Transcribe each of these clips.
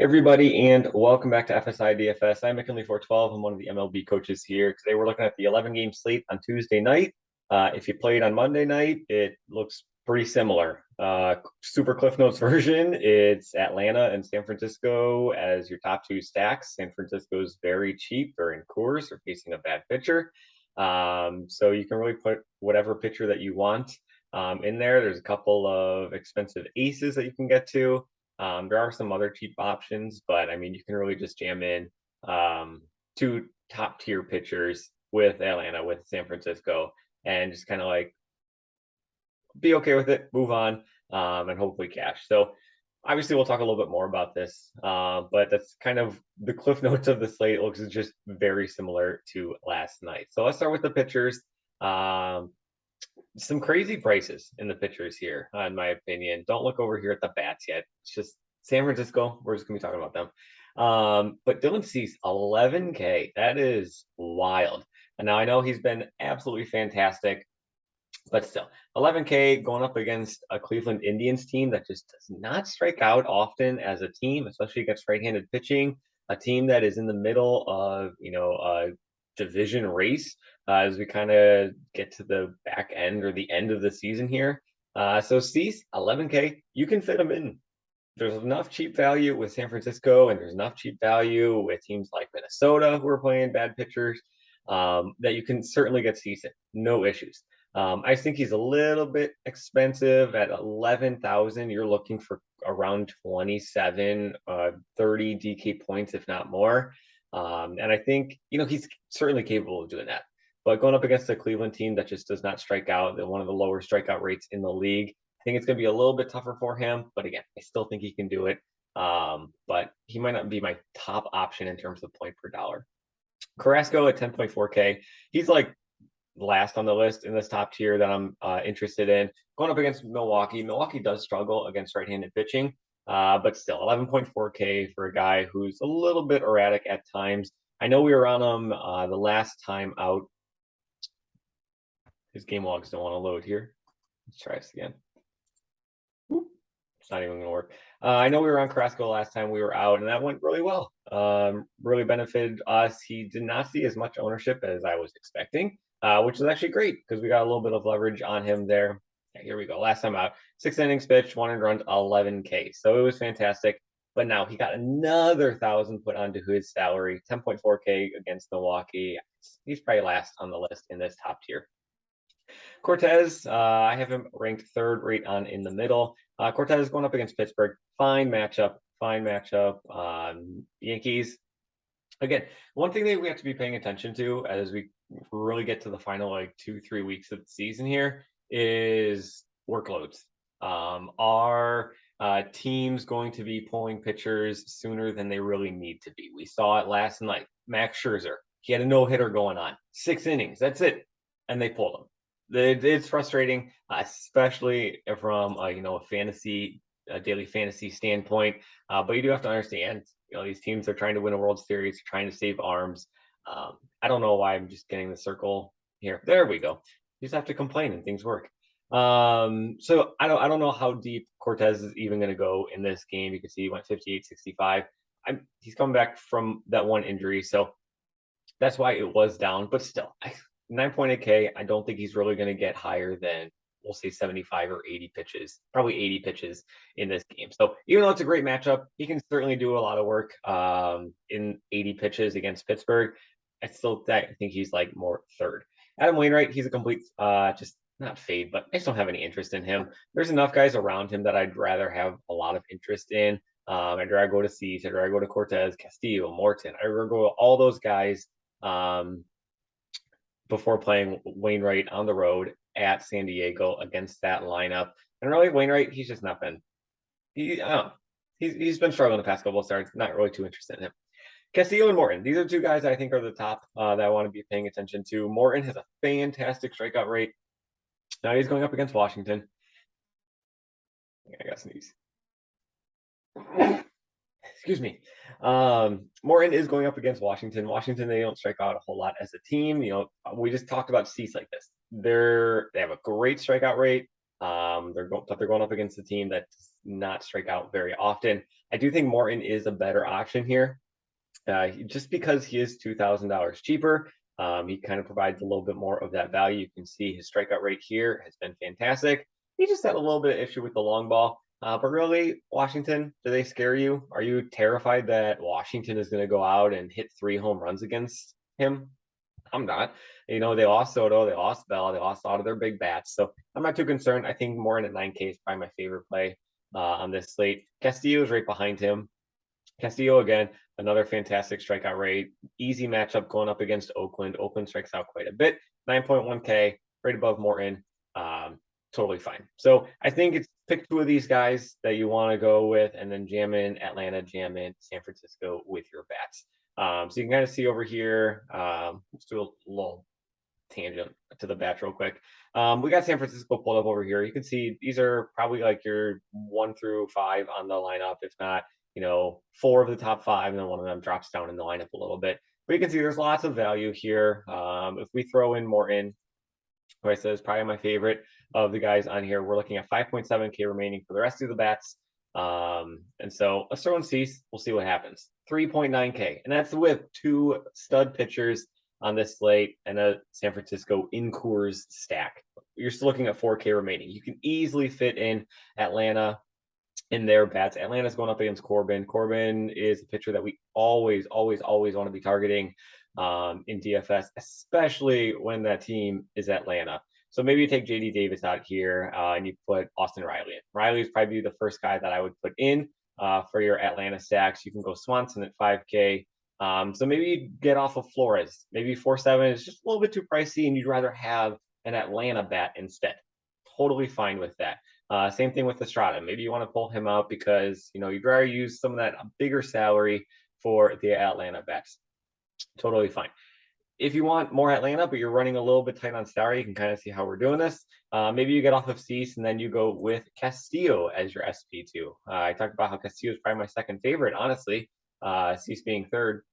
Everybody, and welcome back to FSi DFS. I'm McKinley 412. I'm one of the MLB coaches here. Today we're looking at the 11-game slate on Tuesday night. If you played on Monday night, it looks pretty similar. Super Cliff Notes version, it's Atlanta and San Francisco as your top two stacks. San Francisco's very cheap. They're in Coors. They're facing a bad pitcher. So you can really put whatever pitcher that you want in there. There's a couple of expensive aces that you can get to. There are some other cheap options, but I mean, you can really just jam in two top tier pitchers with Atlanta, with San Francisco, and just kind of like be okay with it, move on, and hopefully cash. So obviously we'll talk a little bit more about this, but that's kind of the cliff notes of the slate. It looks just very similar to last night. So let's start with the pitchers. Some crazy prices in the pitchers here, in my opinion. Don't look over here at the bats yet. It's just San Francisco. We're just going to be talking about them. But Dylan Cease, 11K. That is wild. And now I know he's been absolutely fantastic, but still, 11K going up against a Cleveland Indians team that just does not strike out often as a team, especially against right-handed pitching. A team that is in the middle of, a division race as we kind of get to the back end or the end of the season here. So Cease, 11K, you can fit them in. There's enough cheap value with San Francisco, and there's enough cheap value with teams like Minnesota who are playing bad pitchers that you can certainly get Cease in. No issues. I think he's a little bit expensive at 11,000. You're looking for around 27, 30 DK points, if not more. And I think, he's certainly capable of doing that. But going up against a Cleveland team that just does not strike out, one of the lower strikeout rates in the league, I think it's going to be a little bit tougher for him. But again, I still think he can do it. But he might not be my top option in terms of point per dollar. Carrasco at 10.4K. He's like last on the list in this top tier that I'm interested in. Going up against Milwaukee. Milwaukee does struggle against right-handed pitching. But still, 11.4K for a guy who's a little bit erratic at times. I know we were on him the last time out. His game logs don't want to load here. Let's try this again. It's not even going to work. I know we were on Carrasco last time we were out, and that went really well. Really benefited us. He did not see as much ownership as I was expecting, which is actually great because we got a little bit of leverage on him there. Okay, here we go. Last time out, 6 innings pitched, 1 earned run, 11K. So it was fantastic. But now he got another 1,000 put onto his salary, 10.4K against Milwaukee. He's probably last on the list in this top tier. Cortez, I have him ranked third right on in the middle. Cortez going up against Pittsburgh. Fine matchup. Yankees. Again, one thing that we have to be paying attention to as we really get to the final 2-3 weeks of the season here is workloads. Are teams going to be pulling pitchers sooner than they really need to be? We saw it last night. Max Scherzer, he had a no-hitter going on. 6 innings. That's it. And they pulled him. It's frustrating, especially from a daily fantasy standpoint. But you do have to understand, these teams are trying to win a World Series, trying to save arms. I don't know why I'm just getting the circle here. There we go. You just have to complain and things work. So I don't know how deep Cortez is even going to go in this game. You can see he went 58-65. He's coming back from that one injury, so that's why it was down. But still, 9.8K, I don't think he's really going to get higher than, we'll say 75 or 80 pitches, probably 80 pitches in this game. So even though it's a great matchup, he can certainly do a lot of work in 80 pitches against Pittsburgh. I think he's like more third. Adam Wainwright, he's a complete, just not fade, but I just don't have any interest in him. There's enough guys around him that I'd rather have a lot of interest in. I'd rather go to Cease, I'd rather go to Cortez, Castillo, Morton. I'd rather go to all those guys before playing Wainwright on the road at San Diego against that lineup. And really, Wainwright, he's just not been. He's been struggling the past couple of starts. Not really too interested in him. Castillo and Morton, these are two guys I think are the top that I want to be paying attention to. Morton has a fantastic strikeout rate. Now he's going up against Washington. I got to sneeze. Excuse me. Morton is going up against Washington. Washington, they don't strike out a whole lot as a team. We just talked about Cease like this. They have a great strikeout rate. But they're going up against a team that does not strike out very often. I do think Morton is a better option here, just because he is $2,000 cheaper. He kind of provides a little bit more of that value. You can see his strikeout rate here has been fantastic. He just had a little bit of issue with the long ball. But really, Washington, do they scare you? Are you terrified that Washington is going to go out and hit 3 home runs against him? I'm not. They lost Soto, they lost Bell, they lost a lot of their big bats. So I'm not too concerned. I think Morton at 9K is probably my favorite play on this slate. Castillo is right behind him. Castillo, again, another fantastic strikeout rate. Easy matchup going up against Oakland. Oakland strikes out quite a bit. 9.1K, right above Morton. Totally fine. So I think it's pick 2 of these guys that you want to go with, and then jam in Atlanta, jam in San Francisco with your bats. So you can kind of see over here. Let's do a little tangent to the bats real quick. We got San Francisco pulled up over here. You can see these are probably like your 1 through 5 on the lineup, if not, 4 of the top 5, and then one of them drops down in the lineup a little bit. But you can see there's lots of value here. If we throw in Morton, who I said is probably my favorite of the guys on here, we're looking at 5.7K remaining for the rest of the bats. And so let's throw in Cease. We'll see what happens. 3.9K, and that's with 2 stud pitchers on this slate and a San Francisco in Coors stack. You're still looking at 4K remaining. You can easily fit in Atlanta in their bats. Atlanta's going up against Corbin. Corbin is a pitcher that we always want to be targeting in DFS, especially when that team is Atlanta. So maybe you take JD Davis out here and you put Austin Riley in. Riley is probably the first guy that I would put in for your Atlanta stacks. You can go Swanson at 5K. So maybe you get off of Flores. Maybe 4.7 is just a little bit too pricey, and you'd rather have an Atlanta bat instead. Totally fine with that. Same thing with Estrada. Maybe you want to pull him out because you'd rather use some of that bigger salary for the Atlanta bats. Totally fine. If you want more Atlanta, but you're running a little bit tight on salary, you can kind of see how we're doing this. Maybe you get off of Cease and then you go with Castillo as your SP2. I talked about how Castillo is probably my second favorite, honestly. Cease being third.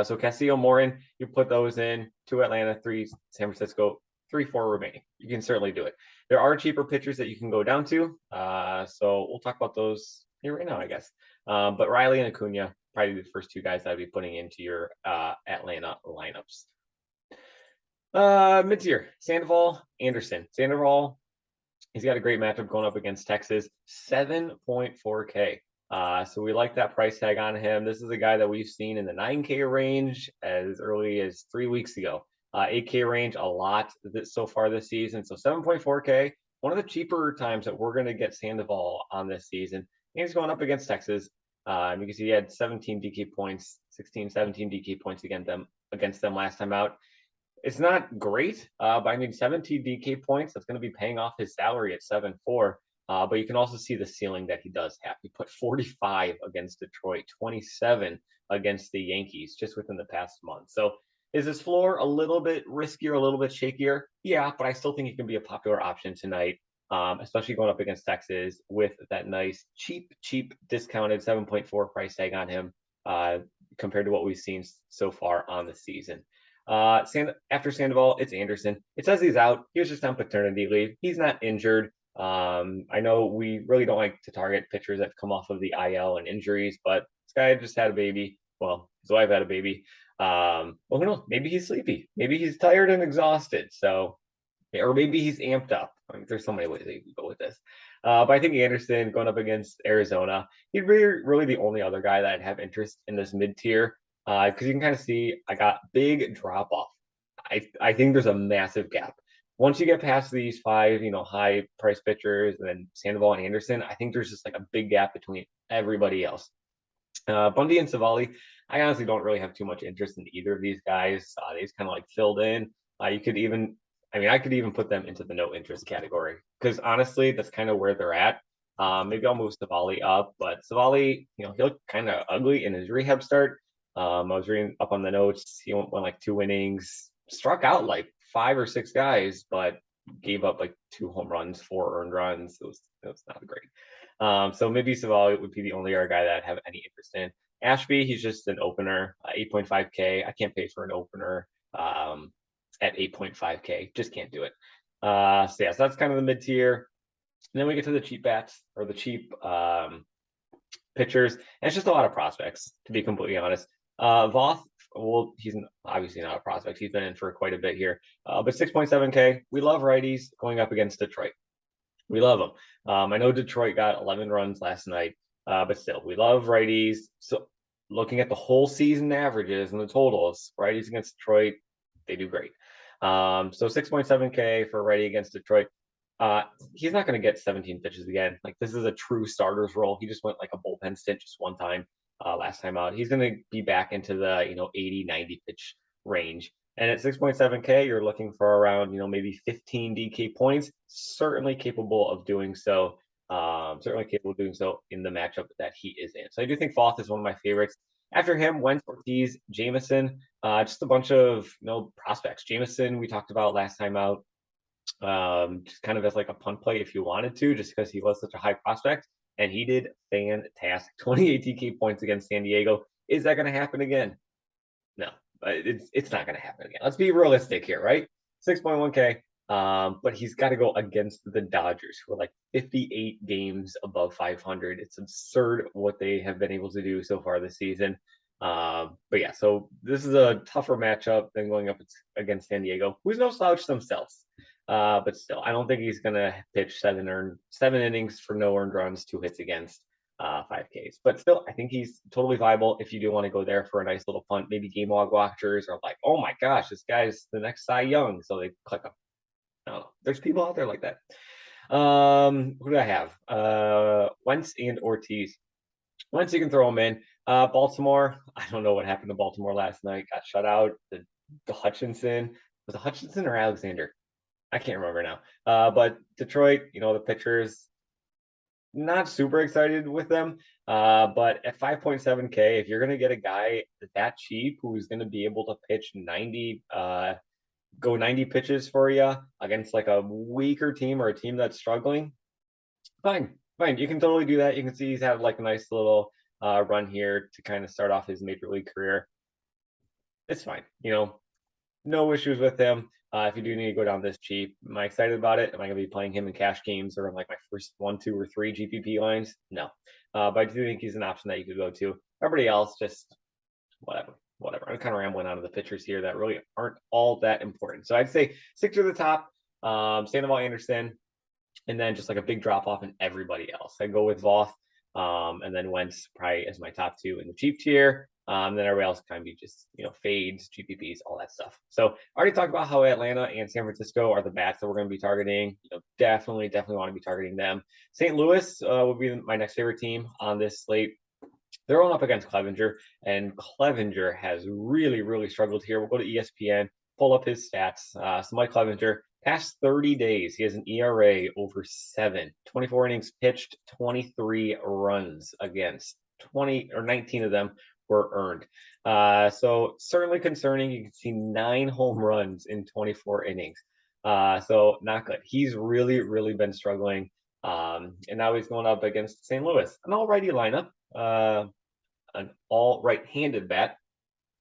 So Castillo, Morin, you put those in. 2 Atlanta, 3 San Francisco, 3, 4 remaining. You can certainly do it. There are cheaper pitchers that you can go down to. So we'll talk about those here right now, I guess. But Riley and Acuna, probably the first 2 guys I'd be putting into your Atlanta lineups. Mid-tier, Sandoval, Anderson. Sandoval, he's got a great matchup going up against Texas, 7.4K. So we like that price tag on him. This is a guy that we've seen in the 9K range as early as 3 weeks ago. 8K range, a lot so far this season. So 7.4K, one of the cheaper times that we're going to get Sandoval on this season. And he's going up against Texas. You can see he had 17 DK points, 16, 17 DK points against them last time out. It's not great, but I mean, 17 DK points, that's going to be paying off his salary at 7.4. But you can also see the ceiling that he does have. He put 45 against Detroit, 27 against the Yankees just within the past month. So is his floor a little bit riskier, a little bit shakier? Yeah, but I still think he can be a popular option tonight, especially going up against Texas with that nice, cheap, discounted 7.4 price tag on him compared to what we've seen so far on the season. After Sandoval, it's Anderson. It says he's out. He was just on paternity leave. He's not injured. I know we really don't like to target pitchers that come off of the IL and injuries, but this guy just had a baby. Well, his wife had a baby. Well, who knows? Maybe he's sleepy. Maybe he's tired and exhausted. So, or maybe he's amped up. I mean, there's so many ways that you can go with this. But I think Anderson going up against Arizona, he'd be really the only other guy that I'd have interest in this mid-tier. Because you can kind of see I got big drop off. I think there's a massive gap. Once you get past these 5, high price pitchers and then Sandoval and Anderson, I think there's just like a big gap between everybody else. Bundy and Savali, I honestly don't really have too much interest in either of these guys. They just kind of like filled in. I could even put them into the no interest category because honestly, that's kind of where they're at. Maybe I'll move Savali up, but Savali, he looked kind of ugly in his rehab start. I was reading up on the notes. He went like 2 innings, struck out like 5 or 6 guys, but gave up like 2 home runs, 4 earned runs. It was not great. So maybe Savali would be the only other guy that I'd have any interest in. Ashby, he's just an opener, 8.5K. I can't pay for an opener at 8.5K. Just can't do it. So that's kind of the mid tier. And then we get to the cheap bats or the cheap pitchers. And it's just a lot of prospects, to be completely honest. Voth, well, he's obviously not a prospect. He's been in for quite a bit here. But 6.7K, we love righties going up against Detroit. We love them. I know Detroit got 11 runs last night, but still, we love righties. So looking at the whole season averages and the totals, righties against Detroit, they do great. So 6.7K for righty against Detroit. He's not going to get 17 pitches again. Like, this is a true starter's role. He just went like a bullpen stint just one time last time out. He's going to be back into the 80, 90 pitch range. And at 6.7K, you're looking for around maybe 15 DK points. Certainly capable of doing so. Certainly capable of doing so in the matchup that he is in. So I do think Foth is one of my favorites. After him, Wentz, Ortiz, Jameson, just a bunch of prospects. Jameson, we talked about last time out, just kind of as like a punt play if you wanted to, just because he was such a high prospect, and he did fantastic. 28 DK points against San Diego. Is that going to happen again? No, it's not going to happen again. Let's be realistic here, right? 6.1K. But he's got to go against the Dodgers, who are like 58 games above 500. It's absurd what they have been able to do so far this season. But yeah, so this is a tougher matchup than going up against San Diego, who's no slouch themselves. But still, I don't think he's going to pitch seven innings for no earned runs, 2 hits against, 5Ks. But still, I think he's totally viable if you do want to go there for a nice little punt. Maybe game log watchers are like, oh my gosh, this guy's the next Cy Young. So they click him. I don't know. There's people out there like that. Who do I have? Wentz and Ortiz. Wentz, you can throw him in. Baltimore, I don't know what happened to Baltimore last night. Got shut out. The Hutchinson. Was it Hutchinson or Alexander? I can't remember now. But Detroit, the pitchers, not super excited with them. But at 5.7K, if you're going to get a guy that cheap who's going to be able to pitch 90, go 90 pitches for you against like a weaker team or a team that's struggling, fine. You can totally do that. You can see he's had like a nice little run here to kind of start off his major league career. It's fine. No issues with him. If you do need to go down this cheap, am I excited about it? Am I going to be playing him in cash games or in like my first 1, 2, or 3 GPP lines? No. But I do think he's an option that you could go to. Everybody else, just whatever. I'm kind of rambling out of the pitchers here that really aren't all that important. So I'd say stick to the top, Sandoval, Anderson, and then just like a big drop off in everybody else. I go with Voth, and then Wentz probably as my top 2 in the cheap tier. Then everybody else kind of be just fades, GPPs, all that stuff. So I already talked about how Atlanta and San Francisco are the bats that we're going to be targeting. Definitely want to be targeting them. St. Louis will be my next favorite team on this slate. They're going up against Clevenger, and Clevenger has really struggled here. We'll go to ESPN, pull up his stats. So Mike Clevenger, past 30 days, he has an ERA over 7, 24 innings pitched, 23 runs against, 19 of them were earned. So certainly concerning. You can see 9 home runs in 24 innings. So not good. He's really been struggling. And now he's going up against St. Louis, an all-righty lineup. An all right-handed bat.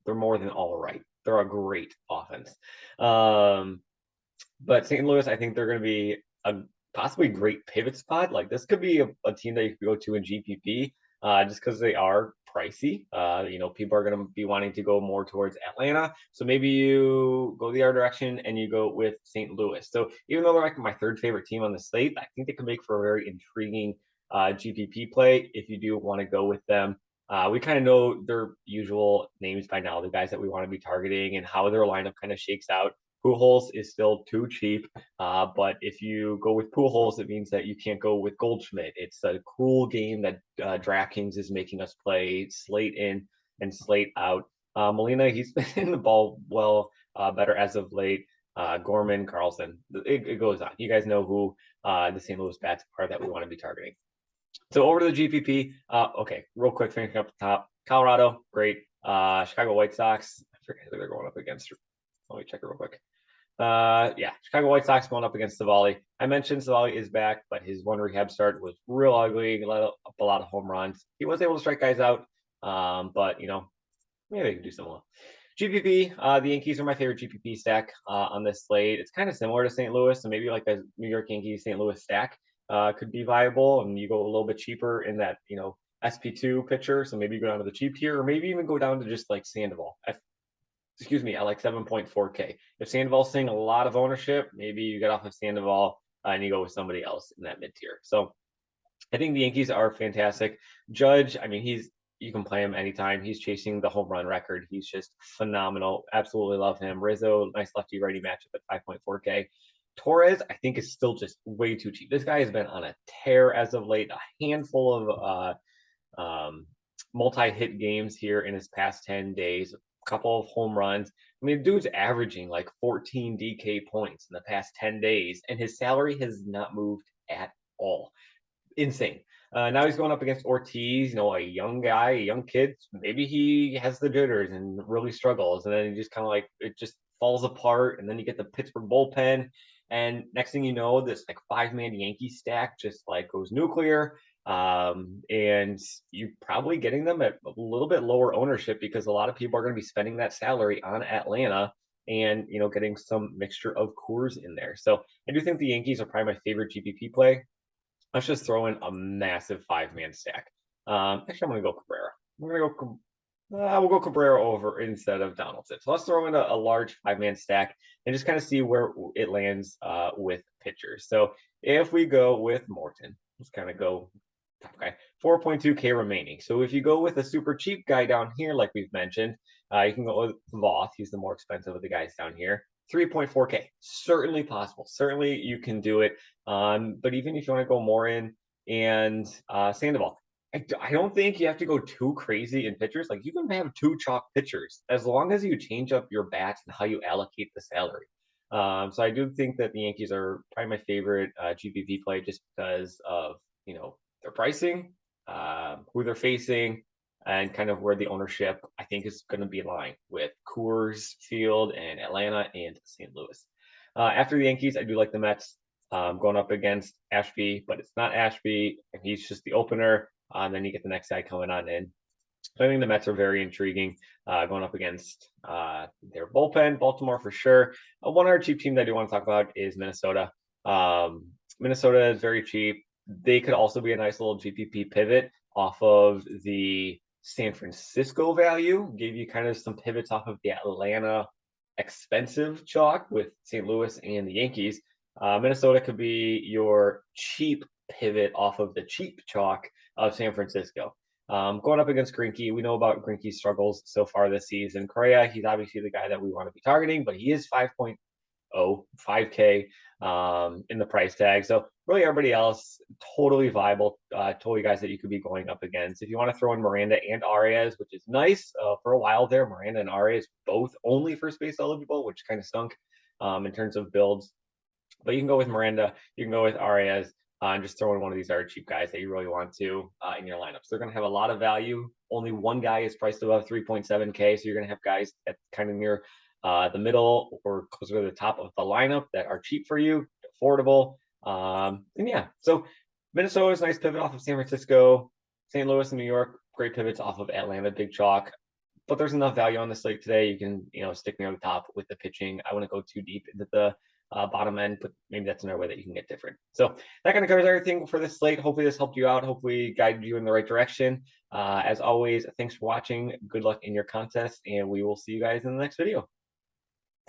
They're more than all right. They're a great offense. But St. Louis, I think they're going to be a possibly great pivot spot. Like, this could be a team that you could go to in GPP, just because they are pricey. People are going to be wanting to go more towards Atlanta. So maybe you go the other direction and you go with St. Louis. So even though they're like my 3rd favorite team on the slate, I think they can make for a very intriguing GPP play if you do want to go with them. We kind of know their usual names by now, the guys that we want to be targeting and how their lineup kind of shakes out. Pujols is still too cheap, but if you go with Pujols, it means that you can't go with Goldschmidt. It's a cruel game that DraftKings is making us play, slate in and slate out. Molina, he's been in the ball better as of late. Gorman, Carlson, it goes on. You guys know who the St. Louis bats are that we want to be targeting. So over to the GPP. Okay, real quick, finishing up the top. Colorado, great. Chicago White Sox. I forget who they're going up against. Let me check it real quick. Chicago White Sox going up against Savali. I mentioned Savali is back, but his one rehab start was real ugly. He let up a lot of home runs. He was able to strike guys out, but maybe they can do some more. GPP, the Yankees are my favorite GPP stack on this slate. It's kind of similar to St. Louis, so maybe like a New York Yankees St. Louis stack. could be viable, and you go a little bit cheaper in that, SP2 pitcher. So maybe you go down to the cheap tier, or maybe even go down to just like Sandoval. Excuse me, at like 7.4K. If Sandoval's seeing a lot of ownership, maybe you get off of Sandoval and you go with somebody else in that mid tier. So I think the Yankees are fantastic. Judge, I mean, you can play him anytime. He's chasing the home run record. He's just phenomenal. Absolutely love him. Rizzo, nice lefty righty matchup at 5.4K. Torres, I think, is still just way too cheap. This guy has been on a tear as of late. A handful of multi-hit games here in his past 10 days. A couple of home runs. I mean, the dude's averaging like 14 DK points in the past 10 days, and his salary has not moved at all. Insane. Now he's going up against Ortiz, a young guy, a young kid. Maybe he has the jitters and really struggles, and then he just kind of like it just falls apart. And then you get the Pittsburgh bullpen, and next thing you know, this like 5-man Yankee stack just like goes nuclear. And you're probably getting them at a little bit lower ownership because a lot of people are going to be spending that salary on Atlanta and getting some mixture of Coors in there. So I do think the Yankees are probably my favorite GPP play. Let's just throw in a massive 5-man stack. Actually, I'm going to go Cabrera. We'll go Cabrera over instead of Donaldson. So let's throw in a large 5-man stack and just kind of see where it lands with pitchers. So if we go with Morton, let's kind of go. Okay, 4.2K remaining. So if you go with a super cheap guy down here, like we've mentioned, you can go with Voth. He's the more expensive of the guys down here. 3.4K, certainly possible. Certainly you can do it. But even if you want to go more in and Sandoval, I don't think you have to go too crazy in pitchers. Like you can have 2 chalk pitchers as long as you change up your bats and how you allocate the salary. So I do think that the Yankees are probably my favorite GPP play just because of their pricing, who they're facing, and kind of where the ownership I think is going to be aligned with Coors Field and Atlanta and St. Louis. After the Yankees, I do like the Mets going up against Ashby, but it's not Ashby, and he's just the opener. And then you get the next guy coming on in. So I think the Mets are very intriguing going up against their bullpen. Baltimore for sure. One other cheap team that I do want to talk about is Minnesota. Minnesota is very cheap. They could also be a nice little GPP pivot off of the San Francisco value. Gave you kind of some pivots off of the Atlanta expensive chalk with St. Louis and the Yankees. Minnesota could be your cheap pivot off of the cheap chalk of San Francisco. Going up against Greinke, we know about Greinke's struggles so far this season. Correa, he's obviously the guy that we want to be targeting, but he is 5K in the price tag. So really everybody else, totally viable, totally guys that you could be going up against. If you want to throw in Miranda and Arias, which is nice for a while there, Miranda and Arias both only first base eligible, which kind of stunk in terms of builds. But you can go with Miranda, you can go with Arias, and just throw in one of these other cheap guys that you really want to in your lineups. They're going to have a lot of value. Only one guy is priced above 3.7K, so you're going to have guys at kind of near the middle or closer to the top of the lineup that are cheap for you, affordable. And yeah, so Minnesota is a nice pivot off of San Francisco. St. Louis and New York, great pivots off of Atlanta, big chalk. But there's enough value on the slate today. You can, stick near the top with the pitching. I wouldn't go too deep into the bottom end, but maybe that's another way that you can get different. So that kind of covers everything for this slate. Hopefully this helped you out. Hopefully guided you in the right direction. As always, thanks for watching. Good luck in your contest, and we will see you guys in the next video.